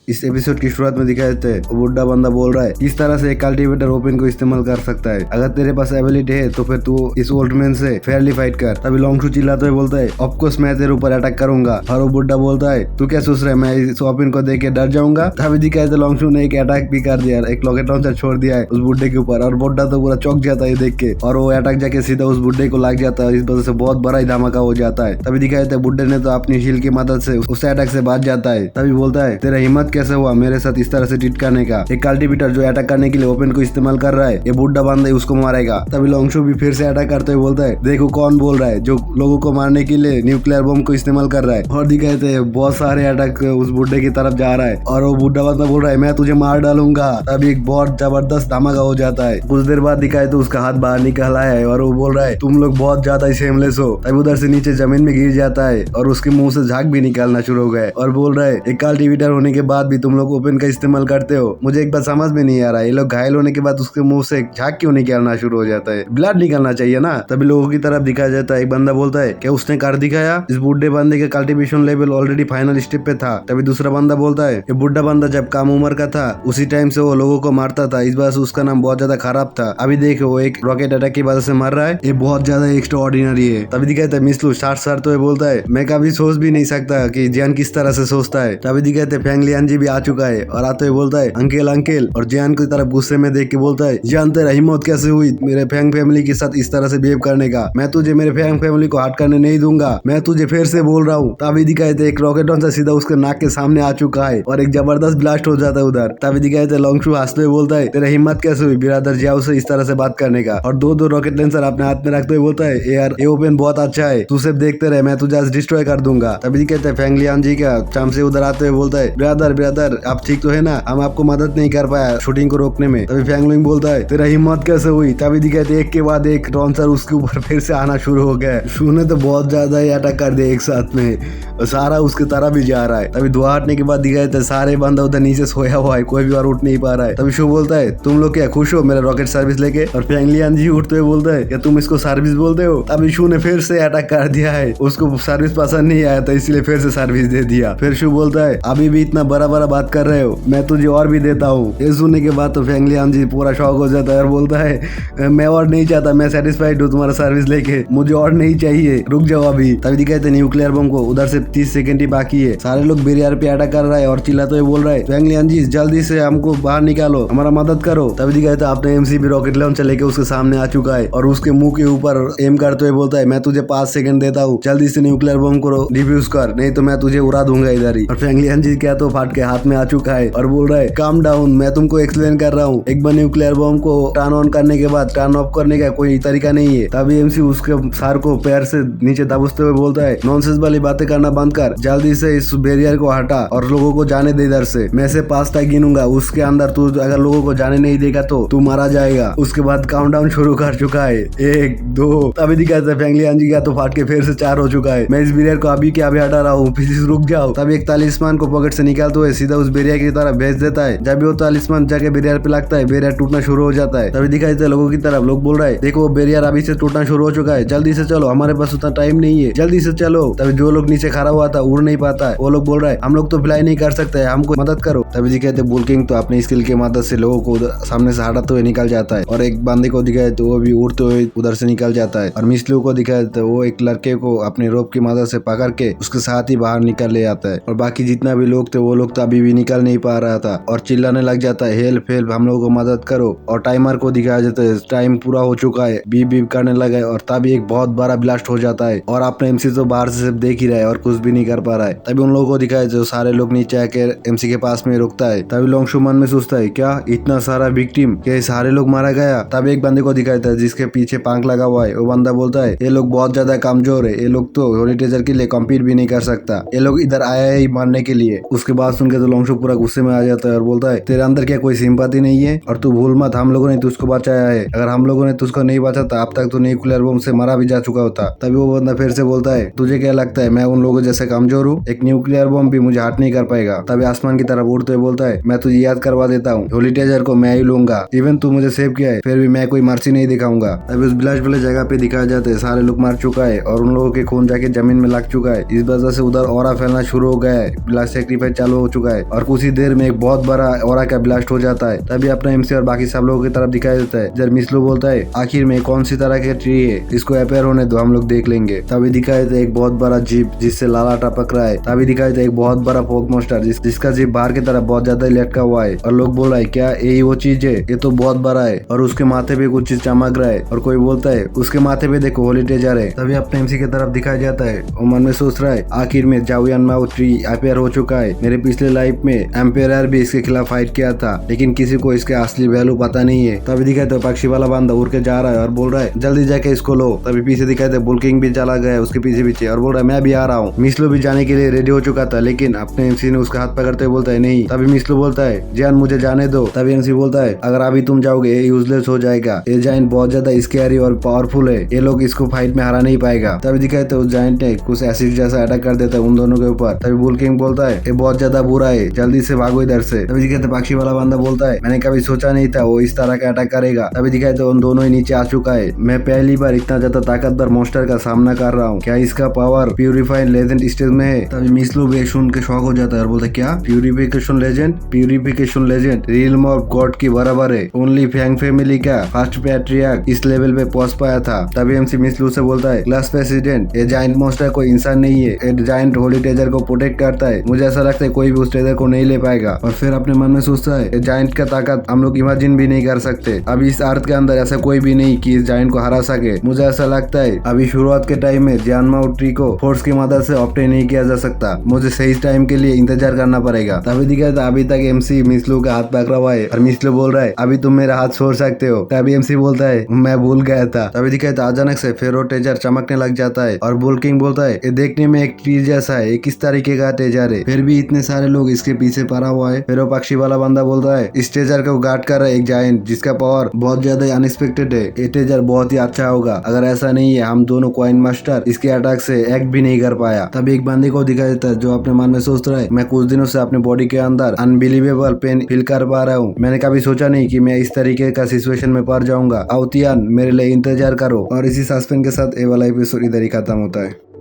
इस एपिसोड की शुरुआत में दिखाए थे वो बुढ़ा बंदा बोल रहा है किस तरह से एक कल्टीवेटर ओपन को इस्तेमाल कर सकता है। अगर तेरे पास एबिलिटी है तो फिर तू इस ओल्ड मैन से फेयरली फाइट कर। तभी लॉन्गशू चिल्लाते हुए बोलता है ऑफकोर्स मैं तेरे ऊपर अटैक करूंगा। और वो बुढ़ा बोलता है तू क्या सोच रहा है मैं इस ओपन को देख के डर जाऊंगा। तभी दिखाए थे लॉन्गशू ने एक अटैक भी कर दिया, एक रॉकेट लॉन्चर छोड़ दिया है उस बुढ़े के ऊपर और बुढ़ा तो पूरा चौंक जाता है देख के और वो अटैक जाके सीधा उस बुढ़े को लग जाता है। इस वजह से बहुत बड़ा ही धमाका हो जाता है। तभी दिखाए थे बुढ़े ने तो अपनी शील्ड की मदद से उस अटैक से बच जाता है। तभी बोलता है तेरा हिम्मत कैसे हुआ मेरे साथ इस तरह से ट्रीट करने का। एक कल्टीवेटर जो अटैक करने के लिए ओपन को इस्तेमाल कर रहा है, ये बुढ़ा बंदा है उसको मारेगा। तभी लॉन्गशू भी फिर से अटैक करते हुए बोलता है देखो कौन बोल रहा है जो लोगों को मारने के लिए न्यूक्लियर बम को इस्तेमाल कर रहा है। और दिखाए थे बहुत सारे अटैक उस बुढ़े की तरफ जा रहा है और वो बुढ़ा बंदा बोल रहा है मैं तुझे मार डालूंगा। तभी एक बहुत जबरदस्त धमाका हो जाता है। कुछ देर बाद दिखाए तो उसका हाथ बाहर निकल आया है और वो बोल रहा है तुम लोग बहुत ज्यादा शेमलेस हो। तभी उधर से नीचे जमीन में गिर जाता है और उसके मुंह से झाग भी निकालना शुरू हो गए और बोल रहा है एक कल्टीवेटर होने के बाद भी तुम लोग ओपन का इस्तेमाल करते हो। मुझे एक बात समझ में नहीं आ रहा है ये लोग घायल होने के बाद उसके मुंह से झाग क्यों निकालना शुरू हो जाता है, ब्लड निकलना चाहिए ना। तभी लोगों की तरफ दिखाया जाता है। एक बंदा बोलता है क्या उसने कर दिखाया। इस बुढ़े बंदे का cultivation level already final step पे था। तभी दूसरा बंदा बोलता है ये बुढ़ा बंदा जब कम उम्र का था उसी टाइम से वो लोगों को मारता था, इस वजह से उसका नाम बहुत ज्यादा खराब था। अभी देखो वो एक रॉकेट अटैक की वजह से मर रहा है, ये बहुत ज्यादा एक्स्ट्रा ऑर्डिनरी है। तभी दिखाता है मिसलू शार्ट सर तो बोलता है मैं कभी सोच भी नहीं सकता कि जियान किस तरह से सोचता है। तभी दिखाते फैंग लियान जी भी आ चुका है और आते हुए बोलता है अंकेल अंकेल और जियान की तरफ गुस्से में देख के बोलता है जियान तेरा हिम्मत कैसे हुई मेरे फैंग फैमिली के साथ इस तरह से बिहेव करने का। मैं तुझे मेरे फैंग फैमिली को हट करने नहीं दूंगा, मैं तुझे फिर से बोल रहा हूँ। तभी दिखाए थे एक रॉकेट लॉन्चर सीधा उसके नाक के सामने आ चुका है और एक जबरदस्त ब्लास्ट हो जाता है उधर। तभी दिखाए थे लॉन्गशू हंसते हुए बोलता है तेरा हिम्मत कैसे हुई बिरादर जियाओ से इस तरह से बात करने का। और दो रॉकेट लॉन्चर अपने हाथ में रखते हुए बोलता है यार ये ओपन बहुत अच्छा है तू सिर्फ देखते रहे मैं तुझे आज डिस्ट्रॉय कर दूंगा। तभी कहते हैं फैंग लियान जी का चाम से उधर आते हुए बोलता है ब्रदर आप ठीक तो है ना, हम आपको मदद नहीं कर पाया शूटिंग को रोकने में। तभी फैंग लिंग बोलता है तेरा हिम्मत कैसे हुई। तभी दिखाते एक के बाद एक लॉन्चर उसके ऊपर फिर से आना शुरू हो गया। शू ने तो बहुत ज्यादा ही अटैक कर दिया एक साथ में और सारा उसके तरफ भी जा रहा है। तभी धुआं हटने के बाद दिखाए थे सारे बंदा उधर नीचे सोया हुआ है, कोई भी और उठ नहीं पा रहा है। तभी शू बोलता है तुम लोग क्या खुश हो मेरा रॉकेट सर्विस लेके। और फैंग लियान जी उठते हुए बोलता है क्या तुम इसको सर्विस बोलते हो। तभी शू ने फिर से अटैक कर दिया है, उसको सर्विस पसंद नहीं आया था इसलिए फिर से सर्विस दे दिया। फिर शू बोलता है अभी भी इतना बड़ा बात कर रहे हो, मैं तुझे और भी देता हूँ। ये सुनने के बाद तो फैंग लियान जी पूरा शौक हो जाता है और बोलता है मैं और नहीं चाहता, मैं सेटिस्फाइड हूँ तुम्हारा सर्विस लेके, मुझे और नहीं चाहिए, रुक जाओ अभी। तभी दिखाते न्यूक्लियर बम को उधर से 30 सेकंड ही बाकी है। सारे लोग बेरियर पे अटैक कर रहा है और चिल्लाते हुए बोल रहा है फैंग लियान जी जल्दी से हमको बाहर निकालो, हमारा मदद करो। तभी दिखाते अपने एमसीबी रॉकेट लॉन्चर लेके उसके सामने आ चुका है और उसके मुंह के ऊपर एम करते हुए बोलता है मैं तुझे 5 सेकंड देता हूँ, जल्दी से न्यूक्लियर बम को डिफ्यूज कर नहीं तो मैं तुझे उड़ा दूंगा इधर ही। और फैंग लियान जी क्या तो फाट के हाथ में आ चुका है और बोल रहा है काम डाउन, मैं तुमको एक्सप्लेन कर रहा हूँ, एक बार न्यूक्लियर बम को टर्न ऑन करने के बाद टर्न ऑफ करने का कोई तरीका नहीं है। तभी एमसी उसके सर को पैर से नीचे दबोचते हुए बोलता है नॉनसेंस वाली बातें करना बंद कर, जल्दी से इस बैरियर को हटा और लोगों को जाने दे इधर से। मैं से 5 तक गिनूंगा, उसके अंदर तू अगर लोगों को जाने नहीं देगा तो तू मारा जाएगा। उसके बाद काउंटडाउन शुरू कर चुका है 1 2। तभी दिखाता है फैंग लियान जी का तो फाट के फिर से 4 हो चुका है। मैं इस बैरियर को अभी के अभी हटा रहा हूँ, प्लीज रुक जाओ। तभी एक तालिस्मान को पॉकेट से निकालते हुए सीधा उस बैरियर की तरफ भेज देता है। जब भी वो तालिस्मान जाके बैरियर पे लगता है बैरियर टूटना शुरू हो जाता है। तभी दिखाई देता है लोगों की तरफ, लोग बोल रहा है देखो बैरियर अभी से टूटना शुरू हो चुका है, जल्दी से चलो, हमारे पास उतना टाइम नहीं है, जल्दी से चलो। तभी जो लोग नीचे खड़ा हुआ था उड़ नहीं पाता है, वो लोग बोल रहा है हम लोग तो फ्लाई नहीं कर सकते, हमको मदद करो। तभी दिखाते बुल किंग तो अपने स्किल की मदद से लोगों को सामने से हटाते हुए निकल जाता है और एक बंदे को दिखाए तो वो भी उड़ते हुए उधर से निकल जाता है। और मिसलू को दिखाए तो वो एक लड़के को अपने रोप की मदद से पकड़ के उसके साथ ही बाहर निकल ले आता है। और बाकी जितना भी लोग थे वो लोग तो अभी भी निकल नहीं पा रहा था और चिल्लाने लग जाता है हेल्प हेल्प, हम लोगों को मदद करो। और टाइमर को दिखाया जाता है टाइम पूरा हो चुका है, बीप बीप करने लगा है और तभी एक बहुत बड़ा ब्लास्ट हो जाता है और अपने एमसी तो बाहर से सिर्फ देख ही रहा है और कुछ भी नहीं कर पा रहा है। तभी उन लोगों को दिखाया जो सारे लोग नीचे आकर एमसी के पास में रुकता है। तभी लॉन्गशू मन में सोचता है क्या इतना सारा विक्टिम, क्या सारे लोग मारा गया। तभी एक बंदे को दिखाता है जिसके पीछे पंख लगा हुआ है। वो बंदा बोलता है ये लोग बहुत ज्यादा कमजोर है, ये लोग तो होली टेजर के लिए कम्पीट भी नहीं कर सकता, ये लोग इधर आया है ही मारने के लिए। उसके बाद सुनकर तो लॉन्गशू पूरा गुस्से में आ जाता है और बोलता है तेरे अंदर क्या कोई सिंपैथी नहीं है और तू भूल मत हम लोगों ने तुझको बचाया है, अगर हम लोगों ने तुझको नहीं बचाता अब तक तो न्यूक्लियर बम से मारा भी जा चुका होता। तभी वो बंदा फिर से बोलता है तुझे क्या लगता है मैं उन लोगों जैसे कमजोर हूँ, एक न्यूक्लियर बम भी मुझे हट नहीं कर पाएगा। तभी आसमान की तरफ उड़ते हुए बोलता है मैं तुझे याद करवा देता हूँ, होली टेजर को मैं ही लूंगा, इवन तू मुझे सेव किया है फिर भी मैं कोई मर्सी नहीं दिखाऊंगा। तभी उस ब्लास्ट वाले जगह पे दिखाया जाता है सारे लोग मर चुका है और उन लोगों के खून जाके जमीन में लग चुका है, इस वजह से उधर ऑरा फैलना शुरू हो गया है, ब्लास्ट सेक्रीफाइस चालू हो चुका है और कुछ ही देर में एक बहुत बड़ा ऑरा का ब्लास्ट हो जाता है। तभी अपना एमसी और बाकी सब लोगों की तरफ दिखाई देता है। जब मिसलू बोलता है आखिर में कौन सी तरह के ट्री है, इसको अपेयर होने दो, हम लोग देख लेंगे। तभी दिखाई देता है एक बहुत बड़ा जीप जिससे लाला टपक रहा है। तभी दिखाई देता है एक बहुत बड़ा फोक मोस्टर जिसका जीप बाहर की तरफ बहुत ज्यादा लटका हुआ है और लोग बोल रहा है क्या यही वो चीज है, ये तो बहुत बड़ा है और उसके माथे पे कुछ चीज चमक रहा है। और कोई बोलता है उसके माथे पे देखो होली टेजर है। तभी अपने एमसी की तरफ दिखाया जाता है। वो मन में सोच रहा है आखिर में जाओयान माओ ट्री अपेयर हो चुका है। मेरे पिछले लाइफ में एम्पायर भी इसके खिलाफ फाइट किया था, लेकिन किसी को इसके असली वैल्यू पता नहीं है। तभी दिखाई तो पक्षी वाला बंदा उड़ के जा रहा है और बोल रहा है जल्दी जाके इसको लो। तभी पीछे दिखाई दे बुल किंग भी चला गया उसके पीछे पीछे और बोल रहा है मैं भी आ रहा हूँ। मिसलू भी जाने के लिए रेडी हो चुका था, लेकिन अपने एमसी ने उसका हाथ पकड़ते हुए बोलता है नहीं। तभी मिसलू बोलता है जान मुझे जाने दो। तभी एमसी बोलता है अगर अभी तुम जाओगे ये यूजलेस हो जाएगा, ये जायंट बहुत ज्यादा स्कैरी और पावरफुल है, ये लोग इसको फाइट में हरा नहीं पाएगा। तभी दिखाई तो उस जायंट ने कुछ एसिड जैसा अटैक कर देता है उन दोनों के ऊपर। तभी बुल किंग बोलता है ये बहुत ज्यादा बुरा है, जल्दी से भागो इधर से। तभी दिखाई तो पक्षी वाला बंदा बोलता है मैंने कभी सोचा नहीं था वो इस तरह का अटैक करेगा। तभी दिखाई तो उन दोनों ही नीचे आ चुका है। मैं पहली बार इतना ज्यादा ताकतवर मॉन्स्टर का सामना कर रहा हूँ, क्या इसका पावर प्यूरिफाइड लेजेंड स्टेज में है। तभी मिसलू भी सुन के शॉक हो जाता है और बोलता है क्या purification legend, purification legend realm of God की बराबर है, ओनली फैंग फैमिली का फर्स्ट पैट्रियार्क इस लेवल पे पहुंच पाया था। तभी एमसी मिसलू से बोलता है क्लास प्रेसिडेंट ये जायंट मॉन्स्टर कोई इंसान नहीं है, ये जायंट होली टेजर को प्रोटेक्ट करता है, मुझे ऐसा लगता है कोई भी उस टेजर को नहीं ले पाएगा। और फिर अपने मन में सोचता है जायंट का ताकत हम लोग इमेजिन भी नहीं कर सकते, अभी इस अर्थ के अंदर ऐसा कोई भी नहीं कि इस जायंट को हरा सके। मुझे ऐसा लगता है अभी शुरुआत के टाइम में जानमाओ ट्री को फोर्स की मदद से ऑब्टेन नहीं किया जा सकता, मुझे सही टाइम के लिए इंतजार करना पड़ेगा। तभी दिखाया था अभी तक एमसी मिसलू का हाथ पकड़ा हुआ है और मिसलू बोल रहा है अभी तुम मेरा हाथ छोड़ सकते हो। तभी एमसी बोलता है मैं भूल गया था। तभी दिखाया था अचानक से फेरो टेजर चमकने लग जाता है और बुल किंग बोलता है ये देखने में एक ट्री जैसा है, ये किस तरीके का टेजर है, फिर भी इतने सारे लोग इसके पीछे पड़ा हुआ है। फिर वो पक्षी वाला बंदा बोलता है इस टेजर को गार्ड कर रहा है एक जायंट जिसका पावर बहुत ज्यादा अनएक्सपेक्टेड है, ये टेजर बहुत ही अच्छा होगा, अगर ऐसा नहीं है हम दोनों कॉइन मास्टर इसके अटैक से एक्ट भी नहीं कर पाया। तभी एक बंदे को दिखाई देता है जो अपने मन में सोच रहा है मैं कुछ दिनों से अपने बॉडी के अंदर अनबिलीवेबल पेन फील कर पा रहा हूँ, मैंने कभी सोचा नहीं कि मैं इस तरीके का सिचुएशन में पड़ जाऊंगा। अवतियान मेरे लिए इंतजार करो। और इसी सस्पेंस के साथ ये वाला एपिसोड इधर ही खत्म होता है।